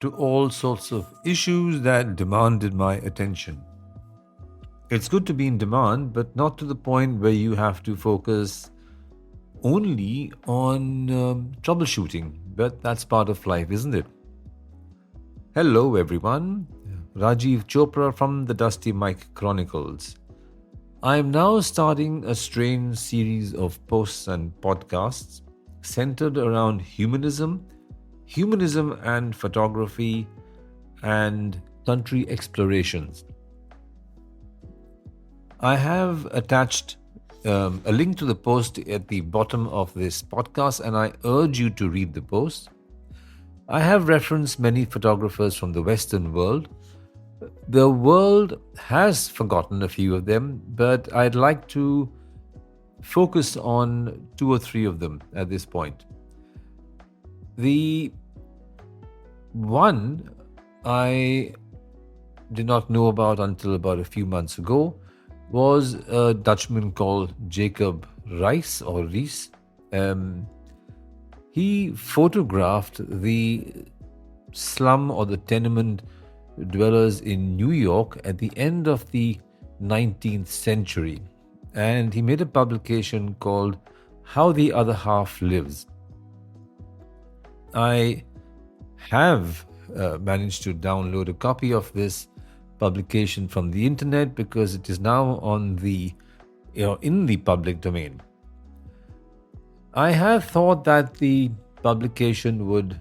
to all sorts of issues that demanded my attention. It's good to be in demand, but not to the point where you have to focus only on troubleshooting. But that's part of life, isn't it? Hello, everyone. Rajiv Chopra from the Dusty Mike Chronicles. I am now starting a strange series of posts and podcasts centered around humanism and photography, and country explorations. I have attached a link to the post at the bottom of this podcast, and I urge you to read the post. I have referenced many photographers from the Western world. The world has forgotten a few of them, but I'd like to focus on two or three of them at this point. The one I did not know about until about a few months ago was a Dutchman called Jacob Riis or Rees. He photographed the slum or the tenement dwellers in New York at the end of the 19th century. And he made a publication called How the Other Half Lives. I have managed to download a copy of this publication from the internet because it is now on the in the public domain. I have thought that the publication would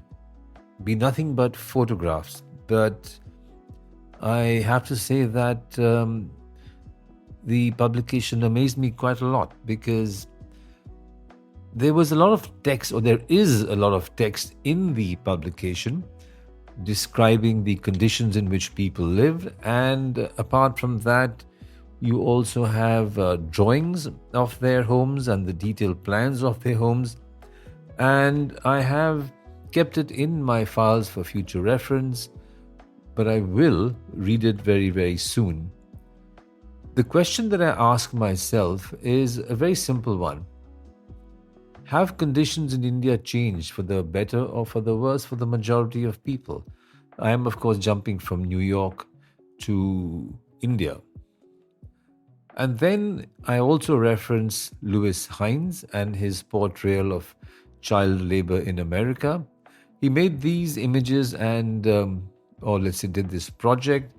be nothing but photographs, but I have to say that the publication amazed me quite a lot because there was a lot of text, or there is a lot of text in the publication describing the conditions in which people live. And apart from that, you also have drawings of their homes and the detailed plans of their homes. And I have kept it in my files for future reference, but I will read it very, very soon. The question that I ask myself is a very simple one. Have conditions in India changed for the better or for the worse for the majority of people? I am, of course, jumping from New York to India. And then I also reference Lewis Hines and his portrayal of child labor in America. He made these images and, or let's say, did this project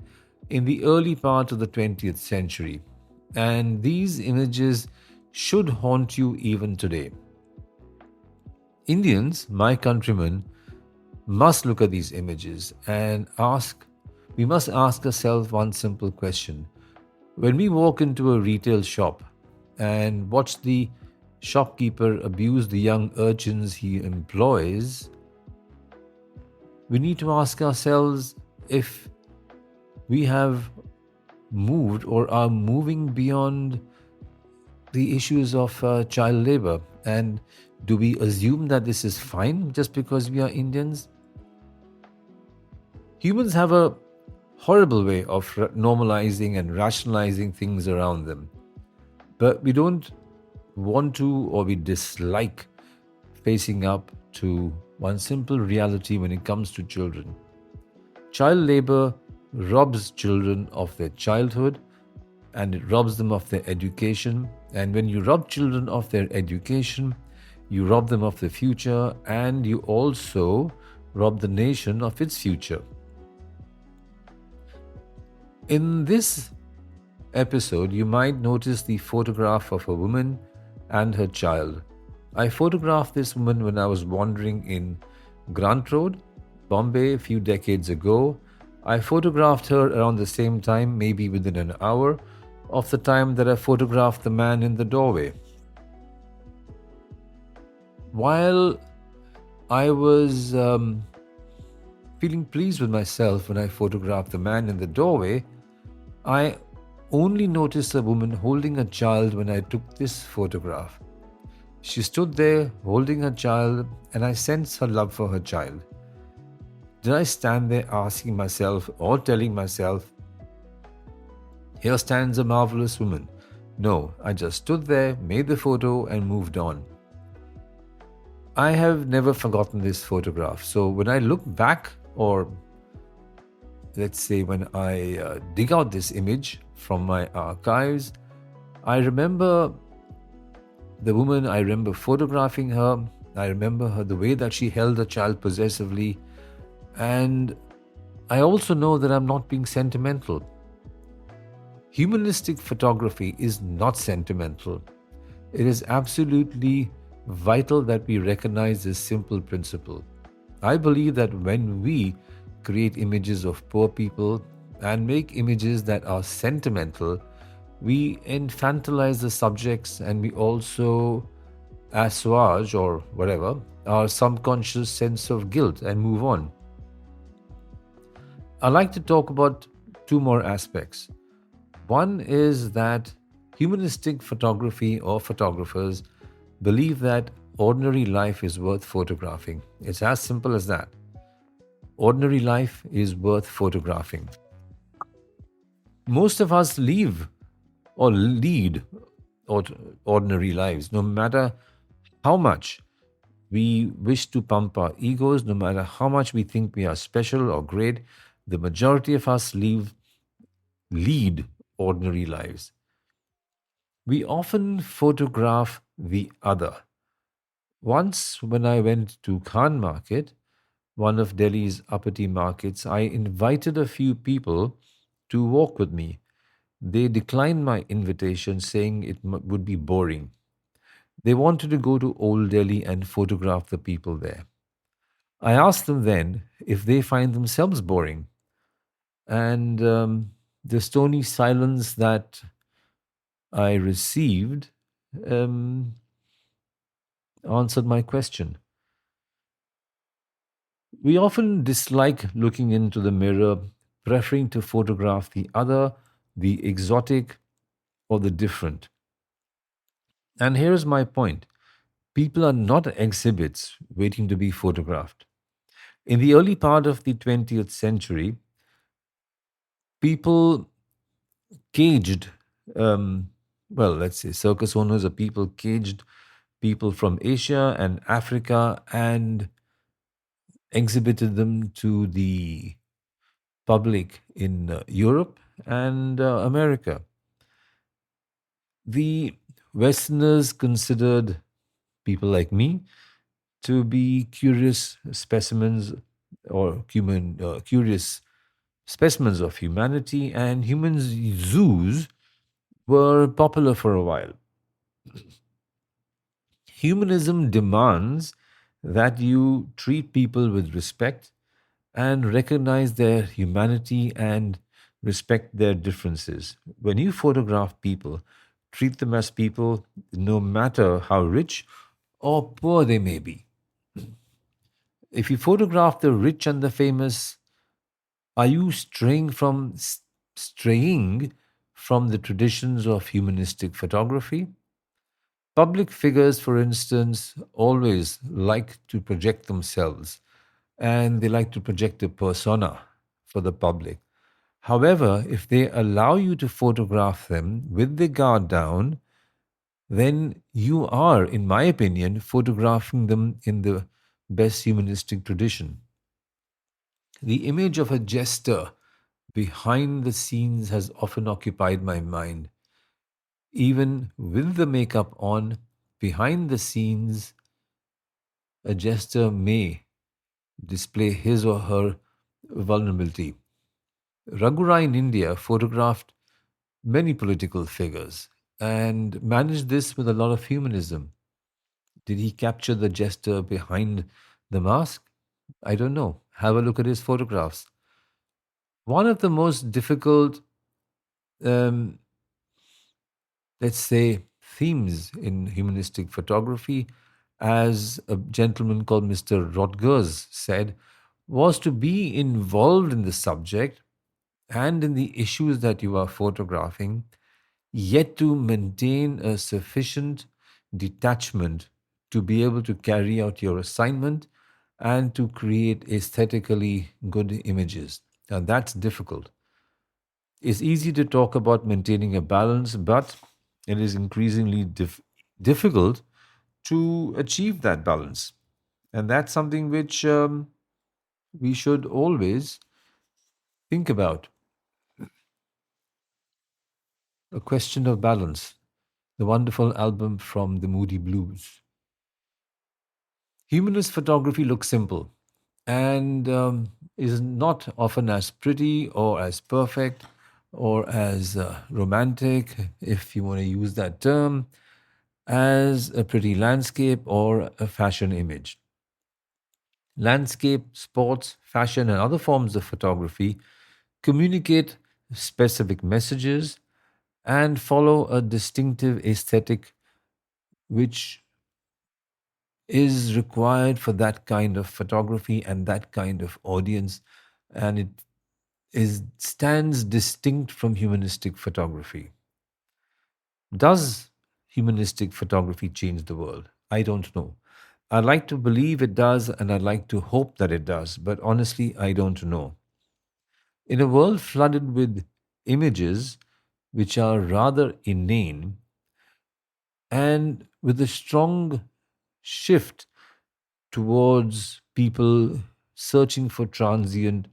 in the early part of the 20th century. And these images should haunt you even today. Indians, my countrymen, must look at these images and we must ask ourselves one simple question. When we walk into a retail shop and watch the shopkeeper abuse the young urchins he employs, we need to ask ourselves if we have moved or are moving beyond the issues of child labor. And do we assume that this is fine just because we are Indians? Humans have a horrible way of normalizing and rationalizing things around them. But we don't want to, or we dislike facing up to one simple reality when it comes to children. Child labor robs children of their childhood, and it robs them of their education. And when you rob children of their education, you rob them of the future, and you also rob the nation of its future. In this episode, you might notice the photograph of a woman and her child. I photographed this woman when I was wandering in Grant Road, Bombay, a few decades ago. I photographed her around the same time, maybe within an hour of the time that I photographed the man in the doorway. While I was feeling pleased with myself when I photographed the man in the doorway, I only noticed a woman holding a child when I took this photograph. She stood there holding her child, and I sensed her love for her child. Did I stand there asking myself or telling myself, here stands a marvelous woman? No, I just stood there, made the photo, and moved on. I have never forgotten this photograph. So when I look back, or let's say, when I dig out this image from my archives, I remember the woman, I remember photographing her, I remember her, the way that she held the child possessively, and I also know that I'm not being sentimental. Humanistic photography is not sentimental. It is absolutely vital that we recognize this simple principle. I believe that when we create images of poor people and make images that are sentimental, we infantilize the subjects and we also assuage or whatever our subconscious sense of guilt and move on. I'd like to talk about two more aspects. One is that humanistic photography or photographers believe that ordinary life is worth photographing. It's as simple as that. Ordinary life is worth photographing. Most of us live or lead ordinary lives, no matter how much we wish to pump our egos, no matter how much we think we are special or great. The majority of us lead ordinary lives. We often photograph the other. Once, when I went to Khan Market, one of Delhi's uppity markets, I invited a few people to walk with me. They declined my invitation, saying it would be boring. They wanted to go to Old Delhi and photograph the people there. I asked them then if they find themselves boring, and the stony silence that I received um, answered my question. We often dislike looking into the mirror, preferring to photograph the other, the exotic, or the different. And here's my point: people are not exhibits waiting to be photographed. In the early part of the 20th century, people caged, um, well, let's say circus owners or people caged people from Asia and Africa and exhibited them to the public in Europe and America. The Westerners considered people like me to be curious specimens or curious specimens of humanity, and human zoos were popular for a while. Humanism demands that you treat people with respect and recognize their humanity and respect their differences. When you photograph people, treat them as people no matter how rich or poor they may be. If you photograph the rich and the famous, are you straying from the traditions of humanistic photography? Public figures, for instance, always like to project themselves and they like to project a persona for the public. However, if they allow you to photograph them with the guard down, then you are, in my opinion, photographing them in the best humanistic tradition. The image of a jester behind the scenes has often occupied my mind. Even with the makeup on, behind the scenes, a jester may display his or her vulnerability. Raghurai in India photographed many political figures and managed this with a lot of humanism. Did he capture the jester behind the mask? I don't know. Have a look at his photographs. One of the most difficult, um, let's say, themes in humanistic photography, as a gentleman called Mr. Rodgers said, was to be involved in the subject and in the issues that you are photographing, yet to maintain a sufficient detachment to be able to carry out your assignment and to create aesthetically good images. And that's difficult. It's easy to talk about maintaining a balance, but it is increasingly difficult to achieve that balance. And that's something which we should always Think about A Question of Balance, the wonderful album from the Moody Blues. Humanist photography looks simple and is not often as pretty or as perfect or as romantic, if you want to use that term, as a pretty landscape or a fashion image. Landscape, sports, fashion, and other forms of photography communicate specific messages and follow a distinctive aesthetic which is required for that kind of photography and that kind of audience, and it is stands distinct from humanistic photography. Does humanistic photography change the world? I don't know. I'd like to believe it does, and I'd like to hope that it does, but honestly, I don't know. In a world flooded with images which are rather inane, and with a strong shift towards people searching for transient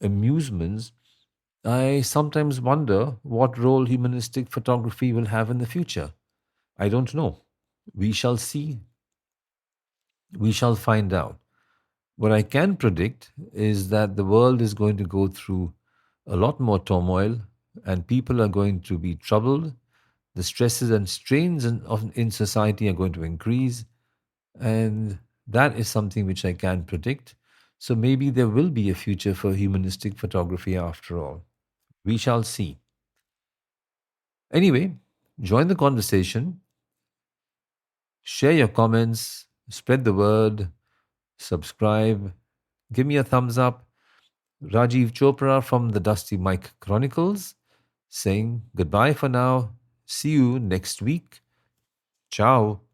amusements, I sometimes wonder what role humanistic photography will have in the future. I don't know. We shall see. We shall find out. What I can predict is that the world is going to go through a lot more turmoil and people are going to be troubled. The stresses and strains in society are going to increase. And that is something which I can predict. So maybe there will be a future for humanistic photography after all. We shall see. Anyway, join the conversation, share your comments, spread the word, subscribe, give me a thumbs up. Rajiv Chopra from the Dusty Mike Chronicles saying goodbye for now. See you next week. Ciao.